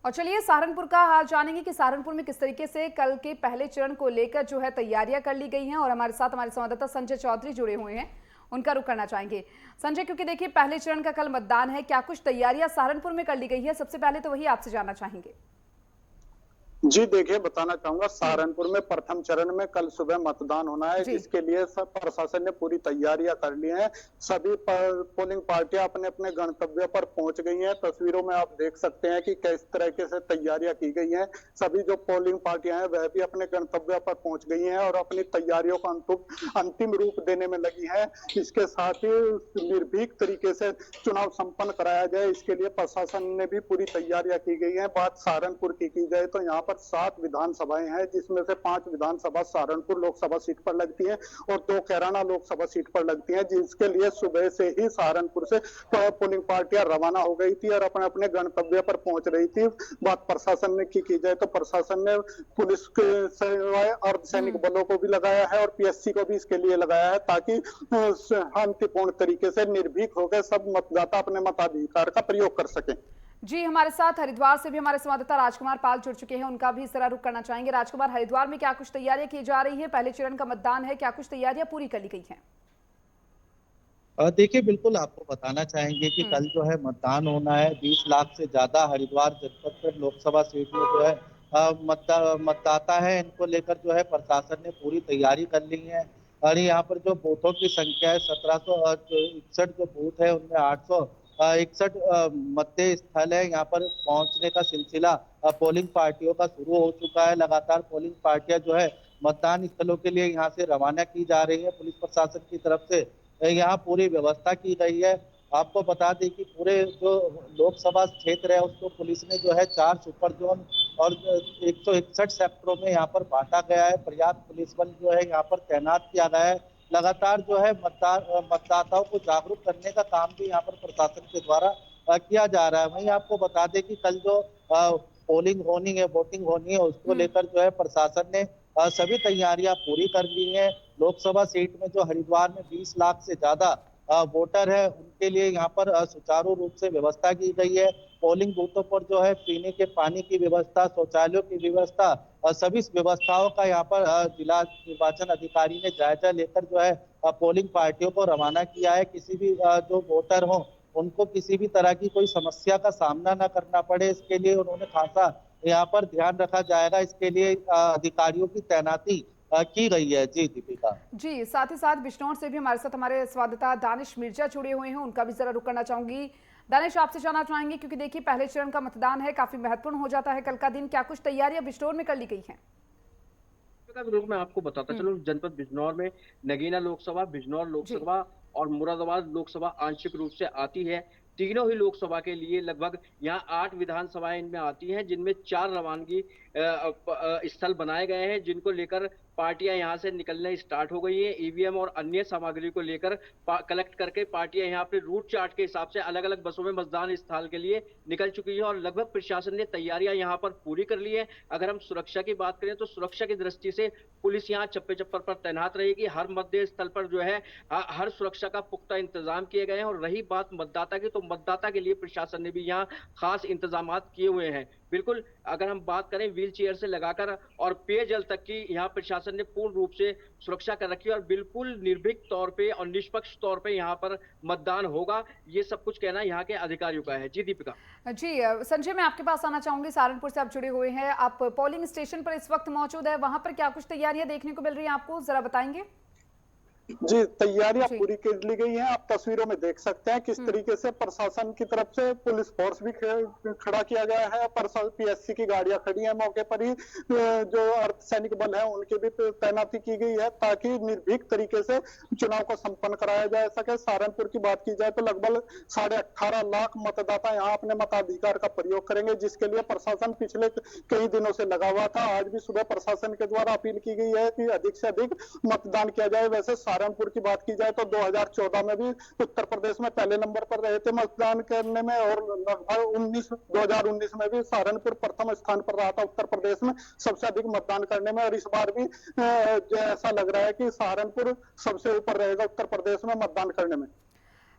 और चलिए सहारनपुर का हाल जानेंगे कि सहारनपुर में किस तरीके से कल के पहले चरण को लेकर जो है तैयारियां कर ली गई हैं। और हमारे साथ हमारे संवाददाता संजय चौधरी जुड़े हुए हैं, उनका रुख करना चाहेंगे। संजय, क्योंकि देखिए पहले चरण का कल मतदान है, क्या कुछ तैयारियां सहारनपुर में कर ली गई है? सबसे पहले तो वही आपसे जानना चाहेंगे। जी देखिए, बताना चाहूंगा सहारनपुर में प्रथम चरण में कल सुबह मतदान होना है, जी। जिसके लिए सब प्रशासन ने पूरी तैयारियां कर ली हैं। सभी पोलिंग पार्टियां अपने अपने गंतव्य पर पहुंच गई हैं। तस्वीरों में आप देख सकते हैं कि किस तरीके से तैयारियां की गई हैं। सभी जो पोलिंग पार्टियां हैं वह भी अपने गंतव्य पर पहुंच गई हैं और अपनी तैयारियों को अंतिम रूप देने में लगी है। इसके साथ ही निर्भीक तरीके से चुनाव संपन्न कराया जाए, इसके लिए प्रशासन ने भी पूरी तैयारियां की गई है। बात सहारनपुर की जाए तो यहाँ पर 7 विधानसभाएं हैं, जिसमें से 5 विधानसभा सहारनपुर लोकसभा सीट पर लगती है और 2 कैराना लोकसभा सीट पर लगती है, जिसके लिए सुबह से ही सहारनपुर से पोलिंग पार्टियां रवाना हो गई थी और अपने अपने गंतव्य पर पहुंच रही थी। बात प्रशासन ने की जाए तो प्रशासन ने पुलिस के सिवाय अर्धसैनिक बलों को भी लगाया है और पीएससी को भी इसके लिए लगाया है, ताकि शांतिपूर्ण तरीके से निर्भीक होकर सब मतदाता अपने मताधिकार का प्रयोग कर सके। जी, हमारे साथ हरिद्वार से भी हमारे संवाददाता राजकुमार पाल जुड़ चुके हैं, उनका भी इस तरह रुख करना चाहेंगे। राजकुमार, हरिद्वार में क्या कुछ तैयारियां की जा रही है? पहले चरण का मतदान है, क्या कुछ तैयारियां पूरी कर ली गई हैं? देखिए, बिल्कुल आपको बताना चाहेंगे कि कल जो है मतदान होना है। 20 लाख से ज्यादा हरिद्वार जनपद पर लोकसभा सीट में जो है मतदाता है, इनको लेकर जो है प्रशासन ने पूरी तैयारी कर ली है। और यहाँ पर जो बूथों की संख्या है 1761 जो बूथ है, उनमें 861 मतदेय स्थल है। यहाँ पर पहुंचने का सिलसिला पोलिंग पार्टियों का शुरू हो चुका है। लगातार पोलिंग पार्टियां जो है मतदान स्थलों के लिए यहाँ से रवाना की जा रही है। पुलिस प्रशासन की तरफ से यहाँ पूरी व्यवस्था की गई है। आपको बता दें कि पूरे जो लोकसभा क्षेत्र है उसको पुलिस ने जो है 4 सुपर जोन और 161 सेक्टरों में यहाँ पर बांटा गया है। पर्याप्त पुलिस बल जो है यहाँ पर तैनात किया गया है। लगातार जो है मतदाताओं को जागरूक करने का काम भी यहाँ पर प्रशासन के द्वारा किया जा रहा है। वहीं आपको बता दें कि कल जो पोलिंग होनी है, वोटिंग होनी है, उसको लेकर जो है प्रशासन ने सभी तैयारियां पूरी कर ली हैं। लोकसभा सीट में जो हरिद्वार में 20 लाख से ज्यादा वोटर है, उनके लिए यहाँ पर सुचारू रूप से व्यवस्था की गई है। पोलिंग बूथों पर जो है पीने के पानी की व्यवस्था, शौचालयों की व्यवस्था, सभी व्यवस्थाओं का यहाँ पर जिला निर्वाचन अधिकारी ने जायजा लेकर जो है पोलिंग पार्टियों को रवाना किया है। किसी भी जो वोटर हो उनको किसी भी तरह की कोई समस्या का सामना न करना पड़े, इसके लिए उन्होंने खासा यहाँ पर ध्यान रखा जाएगा। इसके लिए अधिकारियों की तैनाती की गई है। जी दीपिका। जी, साथ ही साथ बिजनौर से भी हमारे साथ हमारे संवाददाता दानिश मिर्जा जुड़े हुए हैं, उनका भी जरा रुख करना चाहूंगी। दानिश, आपसे जानना चाहेंगे, क्योंकि देखिए पहले चरण का मतदान है, काफी महत्वपूर्ण हो जाता है कल का दिन, क्या कुछ तैयारियां बिजनौर में कर ली गई हैं? मैं आपको बताता चलूं, जनपद बिजनौर में नगीना लोकसभा, बिजनौर लोकसभा और मुरादाबाद लोकसभा आंशिक रूप से आती है। तीनों ही लोकसभा के लिए लगभग यहाँ 8 विधानसभाएं इनमें आती हैं, जिनमें 4 रवानगी स्थल बनाए गए हैं, जिनको लेकर पार्टियां यहाँ से निकलने स्टार्ट हो गई हैं। ईवीएम और अन्य सामग्री को लेकर कलेक्ट करके पार्टियां यहाँ अपने रूट चार्ट के हिसाब से अलग अलग बसों में मतदान स्थल के लिए निकल चुकी है और लगभग प्रशासन ने तैयारियां यहाँ पर पूरी कर ली है। अगर हम सुरक्षा की बात करें तो सुरक्षा की दृष्टि से पुलिस यहाँ चप्पे चप्पर पर तैनात रहेगी। हर मतदेय स्थल पर जो है हर सुरक्षा का पुख्ता इंतजाम किए गए हैं। और रही बात मतदाता की, तो मतदाता के लिए प्रशासन ने भी यहाँ खास इंतजाम किए हुए हैं। बिल्कुल, अगर हम बात करें व्हील चेयर से लगाकर और पेयजल तक की, यहाँ प्रशासन ने पूर्ण रूप से सुरक्षा कर रखी है और बिल्कुल निर्भीक तौर पे और निष्पक्ष तौर पे यहाँ पर मतदान होगा। ये सब कुछ कहना यहाँ के अधिकारियों का है। जी दीपिका। जी संजय, मैं आपके पास आना चाहूंगी। सहारनपुर से आप जुड़े हुए हैं, आप पोलिंग स्टेशन पर इस वक्त मौजूद है, वहां पर क्या कुछ तैयारियां देखने को मिल रही हैं आपको, जरा बताएंगे? जी, तैयारियां पूरी कर ली गई हैं। आप तस्वीरों में देख सकते हैं किस तरीके से प्रशासन की तरफ से पुलिस फोर्स भी खड़ा किया गया है। पीएससी की गाड़ियां खड़ी हैं, मौके पर ही जो अर्धसैनिक बल है उनकी भी तैनाती की गई है, ताकि निर्भीक तरीके से चुनाव को संपन्न कराया जा सके। सहारनपुर की बात की जाए तो लगभग 18.5 लाख मतदाता यहाँ अपने मताधिकार का प्रयोग करेंगे, जिसके लिए प्रशासन पिछले कई दिनों से लगा हुआ था। आज भी सुबह प्रशासन के द्वारा अपील की गई है कि अधिक से अधिक मतदान किया जाए। वैसे सहारनपुर की बात की जाए तो 2014 में भी उत्तर प्रदेश में पहले नंबर पर रहे थे मतदान करने में, और लगभग 2019 में भी सहारनपुर प्रथम स्थान पर रहा था उत्तर प्रदेश में सबसे अधिक मतदान करने में। और इस बार भी ऐसा लग रहा है कि सहारनपुर सबसे ऊपर रहेगा उत्तर प्रदेश में मतदान करने में।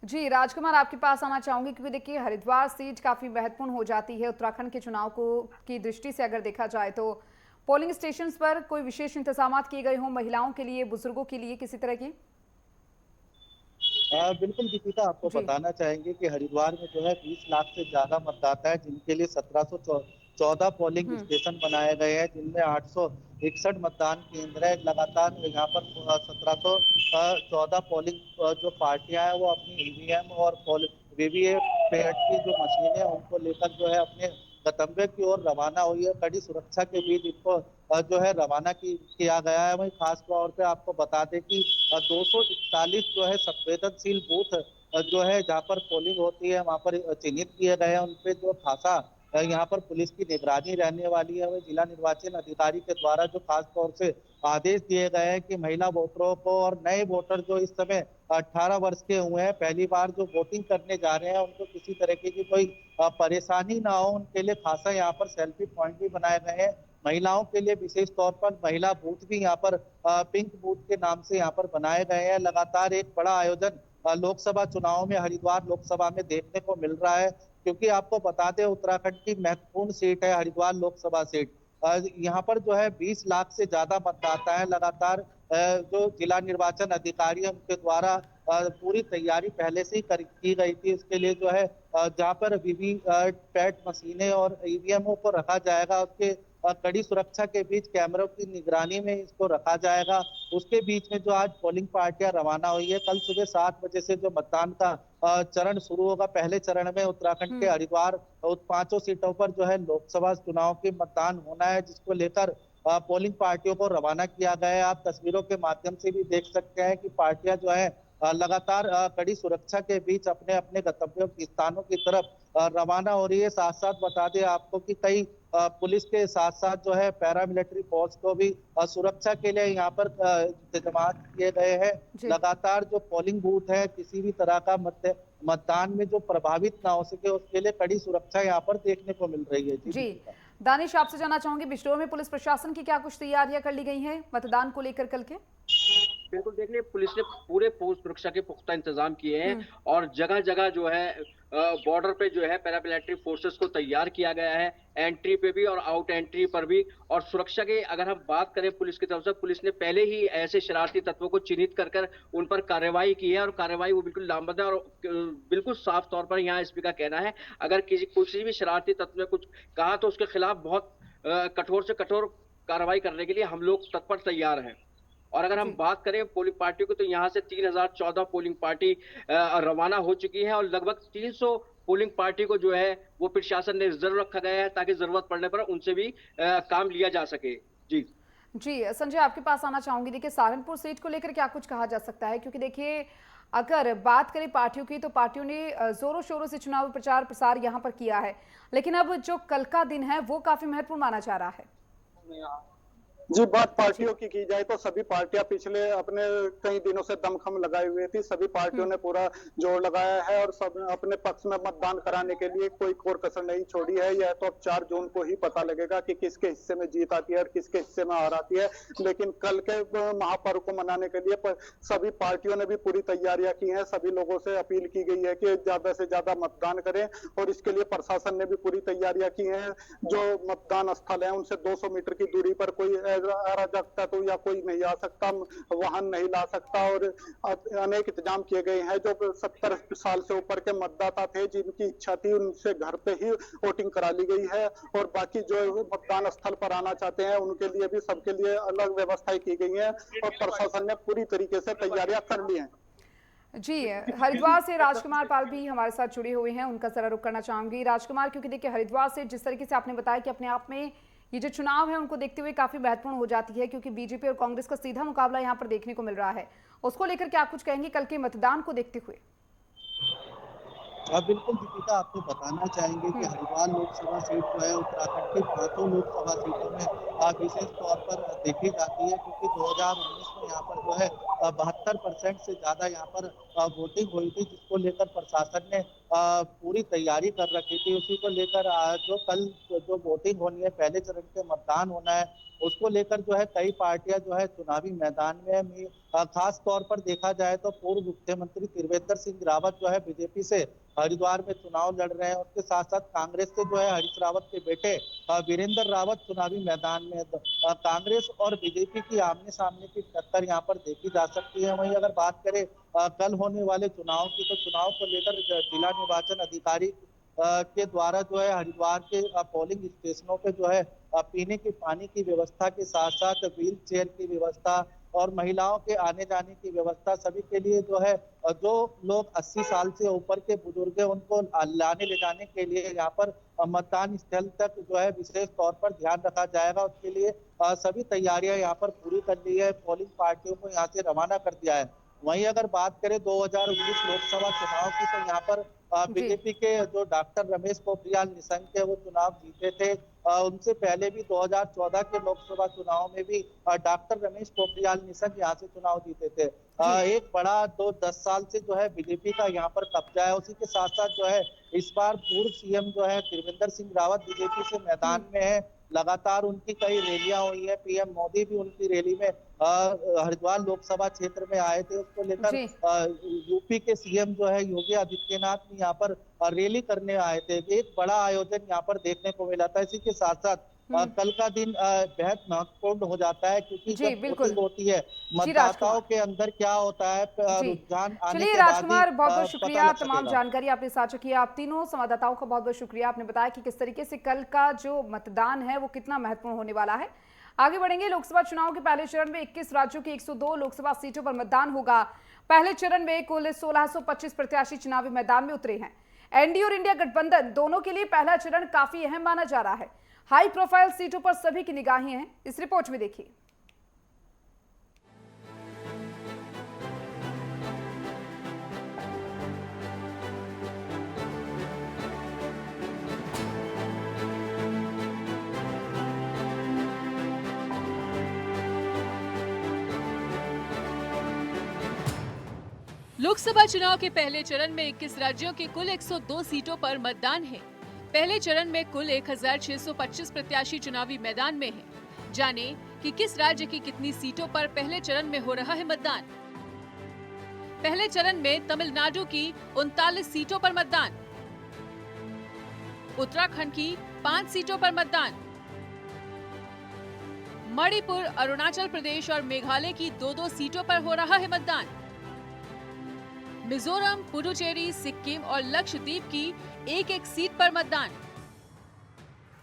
जी राजकुमार, आपके पास आना चाहूंगी क्योंकि देखिए हरिद्वार सीट काफी महत्वपूर्ण हो जाती है उत्तराखंड के चुनाव को की दृष्टि से। अगर देखा जाए तो पोलिंग स्टेशंस पर कोई विशेष इंतजाम किए गए हों महिलाओं के लिए, बुजुर्गों के लिए किसी तरह की? बिल्कुल दीपिका, आपको जी। बताना चाहेंगे कि हरिद्वार में जो है 20 लाख से ज्यादा मतदाता है, जिनके लिए 1714 पोलिंग हम्म। स्टेशन बनाए गए हैं, जिनमें 861 मतदान केंद्र है। लगातार यहाँ पर 1714 पोलिंग जो पार्टियां हैं वो अपनी ईवीएम और वीवीपैट की जो मशीनें हैं उनको लेकर जो है अपने गंतव्य की ओर रवाना हुई है। कड़ी सुरक्षा के बीच इनको जो है रवाना किया गया है। वहीं खास तौर पे आपको बता दें कि 241 जो है संवेदनशील बूथ जो है जहाँ पर पोलिंग होती है वहाँ पर चिन्हित किए गए हैं। उनपे जो खासा यहाँ पर पुलिस की निगरानी रहने वाली है। वह जिला निर्वाचन अधिकारी के द्वारा जो खास तौर से आदेश दिए गए हैं कि महिला वोटरों को और नए वोटर जो इस समय 18 वर्ष के हुए हैं, पहली बार जो वोटिंग करने जा रहे हैं, उनको किसी तरीके की कोई परेशानी ना हो, उनके लिए खासा यहाँ पर सेल्फी पॉइंट भी बनाए गए हैं। महिलाओं के लिए विशेष तौर पर महिला बूथ भी यहाँ पर पिंक बूथ के नाम से यहाँ पर बनाए गए हैं। लगातार एक बड़ा आयोजन लोकसभा चुनाव में हरिद्वार लोकसभा में देखने को मिल रहा है, क्योंकि आपको बता दें उत्तराखंड की महत्वपूर्ण सीट है हरिद्वार लोकसभा सीट। यहाँ पर जो है 20 लाख से ज्यादा मतदाता है। लगातार जो जिला निर्वाचन अधिकारी है उनके द्वारा पूरी तैयारी पहले से ही की गई थी। इसके लिए जो है जहाँ पर वीवी पैट मशीनें और ईवीएमओ को रखा जाएगा, उसके कड़ी सुरक्षा के बीच कैमरों की निगरानी में इसको रखा जाएगा। उसके बीच में जो आज पोलिंग पार्टियां रवाना हुई है, कल सुबह 7 बजे से जो मतदान का चरण शुरू होगा। पहले चरण में उत्तराखंड के हरिद्वार पांचों सीटों पर जो है लोकसभा चुनाव के मतदान होना है, जिसको लेकर पोलिंग पार्टियों को रवाना किया गया है। आप तस्वीरों के माध्यम से भी देख सकते हैं कि पार्टियां जो है लगातार कड़ी सुरक्षा के बीच अपने अपने गंतव्यों की स्थानों की तरफ रवाना हो रही है। साथ साथ बता दें आपको कि कई पुलिस के साथ साथ जो है पैरामिलिट्री फोर्स को भी सुरक्षा के लिए यहाँ पर इंतजाम किए गए हैं। लगातार जो पोलिंग बूथ है किसी भी तरह का मतदान में जो प्रभावित ना हो सके, उसके लिए कड़ी सुरक्षा यहाँ पर देखने को मिल रही है। जी दानिश, आपसे जानना चाहूंगी बिजनौर में पुलिस प्रशासन की क्या कुछ तैयारियां कर ली गई हैं मतदान को लेकर कल के? बिल्कुल, देख लिये पुलिस ने पूरे सुरक्षा के पुख्ता इंतजाम किए हैं और जगह जगह जो है बॉर्डर पे जो है पैरामिलिट्री फोर्सेस को तैयार किया गया है, एंट्री पे भी और आउट एंट्री पर भी। और सुरक्षा की अगर हम बात करें पुलिस की तरफ से, पुलिस ने पहले ही ऐसे शरारती तत्वों को चिन्हित कर उन पर कार्रवाई की है और कार्रवाई वो बिल्कुल लामबंद है। और बिल्कुल साफ तौर पर यहाँ एसपी का कहना है अगर किसी भी शरारती तत्व ने कुछ कहा तो उसके खिलाफ बहुत कठोर से कठोर कार्रवाई करने के लिए हम लोग तत्पर तैयार हैं। और अगर हम बात करें पोलिंग पार्टी को, तो यहाँ से 3014 पोलिंग पार्टी रवाना हो चुकी है और लगभग 300 पोलिंग पार्टी को जो है वो प्रशासन ने रिजर्व रखा गया है ताकि जरूरत पड़ने पर उनसे भी काम लिया जा सके। जी संजय, आपके पास आना चाहूंगी। देखिए सहारनपुर सीट को लेकर क्या कुछ कहा जा सकता है, क्योंकि देखिए अगर बात करें पार्टियों की तो पार्टियों ने जोरों शोरों से चुनाव प्रचार प्रसार यहाँ पर किया है, लेकिन अब जो कल का दिन है वो काफी महत्वपूर्ण माना जा रहा है। जी, बात पार्टियों की जाए तो सभी पार्टियां पिछले अपने कई दिनों से दमखम लगाई हुई थी। सभी पार्टियों ने पूरा जोर लगाया है और सब अपने पक्ष में मतदान कराने के लिए कोई कोर कसर नहीं छोड़ी है। यह तो अब 4 जून को ही पता लगेगा कि किसके हिस्से में जीत आती है और किसके हिस्से में हार आती है। लेकिन कल के महापर्व को मनाने के लिए सभी पार्टियों ने भी पूरी तैयारियां की हैं। सभी लोगों से अपील की गई है कि ज्यादा से ज्यादा मतदान करें और इसके लिए प्रशासन ने भी पूरी तैयारियां की हैं। जो मतदान स्थल है उनसे 200 मीटर की दूरी पर कोई अराजकता तो या कोई नहीं आ सकता, वाहन नहीं ला सकता और अनेक इंतजाम किए गए हैं। जो 70 साल से ऊपर के मतदाता थे जिनकी इच्छा थी उनसे घर पे ही वोटिंग करा ली गई है और बाकी जो मतदान स्थल पर आना चाहते हैं उनके लिए भी सबके लिए अलग व्यवस्थाएं की गई हैं और प्रशासन ने पूरी तरीके से तैयारियां कर ली हैं। जी हरिद्वार से राजकुमार पाल भी हमारे साथ जुड़े हुए हैं, उनका जरा रुख करना चाहूंगी। राजकुमार, क्योंकि देखिए हरिद्वार से जिस तरीके से आपने बताया कि अपने आप में ये जो चुनाव है उनको देखते हुए काफी महत्वपूर्ण हो जाती है, क्योंकि बीजेपी और कांग्रेस का सीधा मुकाबला यहाँ पर देखने को मिल रहा है, उसको लेकर क्या कुछ कहेंगे कल के मतदान को देखते हुए? बिल्कुल दीपिका, आपको बताना चाहेंगे कि हरिद्वार लोकसभा सीट जो है उत्तराखंड की 5 लोकसभा सीटों में विशेष तौर पर देखी जाती है, क्योंकि 2019 में यहाँ पर जो है 72% से ज्यादा यहाँ पर वोटिंग हुई थी, जिसको लेकर प्रशासन ने पूरी तैयारी कर रखी थी। उसी को लेकर जो कल जो वोटिंग होनी है, पहले चरण के मतदान होना है, उसको लेकर जो है कई पार्टियां जो है चुनावी मैदान में है। खास तौर पर देखा जाए तो पूर्व मुख्यमंत्री त्रिवेंद्र सिंह रावत जो है बीजेपी से हरिद्वार में चुनाव लड़ रहे हैं। उसके साथ साथ कांग्रेस से जो है हरीश रावत के बेटे वीरेंद्र रावत चुनावी मैदान में। कांग्रेस और बीजेपी की आमने सामने की टक्कर यहाँ पर देखी जा सकती है। वहीं अगर बात करें कल होने वाले चुनाव की, तो चुनाव को लेकर जिला निर्वाचन अधिकारी के द्वारा जो है हरिद्वार के पोलिंग स्टेशनों पे जो है पीने के पानी की व्यवस्था के साथ साथ व्हील चेयर की व्यवस्था और महिलाओं के आने जाने की व्यवस्था, सभी के लिए जो है जो लोग 80 साल से ऊपर के बुजुर्ग हैं उनको लाने ले जाने के लिए यहाँ पर मतदान स्थल तक जो है विशेष तौर पर ध्यान रखा जाएगा। उसके लिए सभी तैयारियां यहाँ पर पूरी कर ली है। पोलिंग पार्टियों को यहाँ से रवाना कर दिया है। वहीं अगर बात करें 2019 लोकसभा चुनाव की, तो यहाँ पर बीजेपी के जो डॉक्टर रमेश पोखरियाल निशंक है वो चुनाव जीते थे। उनसे पहले भी 2014 के लोकसभा चुनाव में भी डॉक्टर रमेश पोखरियाल निशंक यहाँ से चुनाव जीते थे। एक बड़ा 10 साल से जो है बीजेपी का यहाँ पर कब्जा है। उसी के साथ साथ जो है इस बार पूर्व सीएम जो है त्रिवेंद्र सिंह रावत बीजेपी से मैदान में है। लगातार उनकी कई रैलियां हुई है। पीएम मोदी भी उनकी रैली में हरिद्वार लोकसभा क्षेत्र में आए थे। उसको लेकर यूपी के सीएम जो है योगी आदित्यनाथ भी यहाँ पर रैली करने आए थे। एक बड़ा आयोजन यहाँ पर देखने को मिला था। इसी के साथ साथ कल का दिन बेहद महत्वपूर्ण हो जाता है, क्योंकि जब वोटिंग होती है मतदाताओं के अंदर क्या होता है रुझान आने के बाद राजकुमार, बहुत बहुत शुक्रिया तमाम जानकारी आपने साझा की। आप तीनों संवाददाताओं का बहुत बहुत शुक्रिया। आपने बताया कि किस तरीके से कल का जो मतदान है वो कितना महत्वपूर्ण होने वाला है। आगे बढ़ेंगे। लोकसभा चुनाव के पहले चरण में 21 राज्यों की 102 लोकसभा सीटों पर मतदान होगा। पहले चरण में कुल 1625 प्रत्याशी चुनावी मैदान में उतरे हैं। एनडीए और इंडिया गठबंधन दोनों के लिए पहला चरण काफी अहम माना जा रहा है। हाई प्रोफाइल सीटों पर सभी की निगाहें हैं। इस रिपोर्ट में देखिए। लोकसभा चुनाव के पहले चरण में 21 राज्यों के कुल 102 सीटों पर मतदान है। पहले चरण में कुल 1625 प्रत्याशी चुनावी मैदान में हैं। जाने कि किस राज्य की कितनी सीटों पर पहले चरण में हो रहा है मतदान। पहले चरण में तमिलनाडु की 39 सीटों पर मतदान, उत्तराखंड की 5 सीटों पर मतदान, मणिपुर, अरुणाचल प्रदेश और मेघालय की 2-2 सीटों पर हो रहा है मतदान। मिजोरम, पुडुचेरी, सिक्किम और लक्षद्वीप की 1-1 सीट पर मतदान।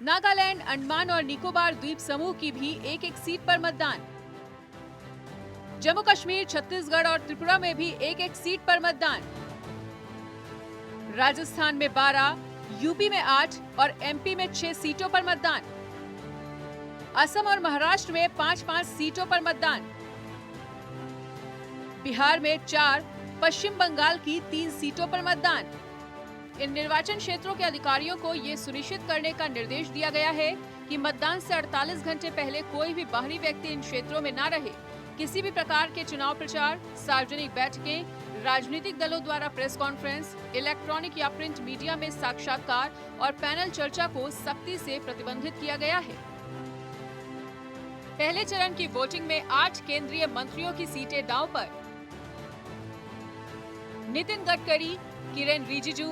नागालैंड, अंडमान और निकोबार द्वीप समूह की भी 1-1 सीट पर मतदान। जम्मू कश्मीर, छत्तीसगढ़ और त्रिपुरा में भी 1-1 सीट पर मतदान। राजस्थान में 12, यूपी में 8 और एमपी में 6 सीटों पर मतदान। असम और महाराष्ट्र में 5-5 सीटों पर मतदान। बिहार में 4, पश्चिम बंगाल की 3 सीटों पर मतदान। इन निर्वाचन क्षेत्रों के अधिकारियों को ये सुनिश्चित करने का निर्देश दिया गया है कि मतदान से 48 घंटे पहले कोई भी बाहरी व्यक्ति इन क्षेत्रों में न रहे। किसी भी प्रकार के चुनाव प्रचार, सार्वजनिक बैठकें, राजनीतिक दलों द्वारा प्रेस कॉन्फ्रेंस, इलेक्ट्रॉनिक या प्रिंट मीडिया में साक्षात्कार और पैनल चर्चा को सख्ती से प्रतिबंधित किया गया है। पहले चरण की वोटिंग में 8 केंद्रीय मंत्रियों की सीटें दांव पर। नितिन गडकरी, किरेन रिजिजू,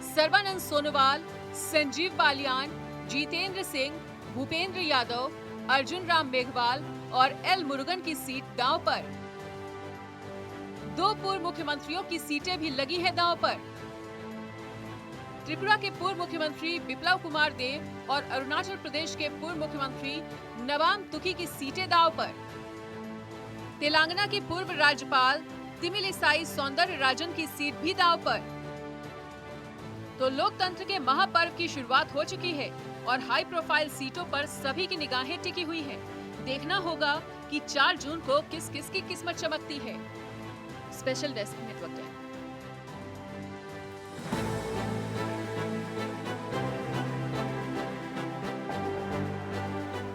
सर्बानंद सोनोवाल, संजीव बालियान, जितेंद्र सिंह, भूपेंद्र यादव, अर्जुन राम मेघवाल और एल मुरुगन की सीट दांव पर। 2 पूर्व मुख्यमंत्रियों की सीटें भी लगी है दांव पर। त्रिपुरा के पूर्व मुख्यमंत्री बिप्लब कुमार देव और अरुणाचल प्रदेश के पूर्व मुख्यमंत्री नबाम तुकी की सीटें दांव पर। तेलंगाना की पूर्व राज्यपाल तिमिलिसाई सौंदरराजन की सीट भी दांव पर। तो लोकतंत्र के महापर्व की शुरुआत हो चुकी है और हाई प्रोफाइल सीटों पर सभी की निगाहें टिकी हुई हैं। देखना होगा कि 4 जून को किस किस की किस्मत चमकती है। Special desk network.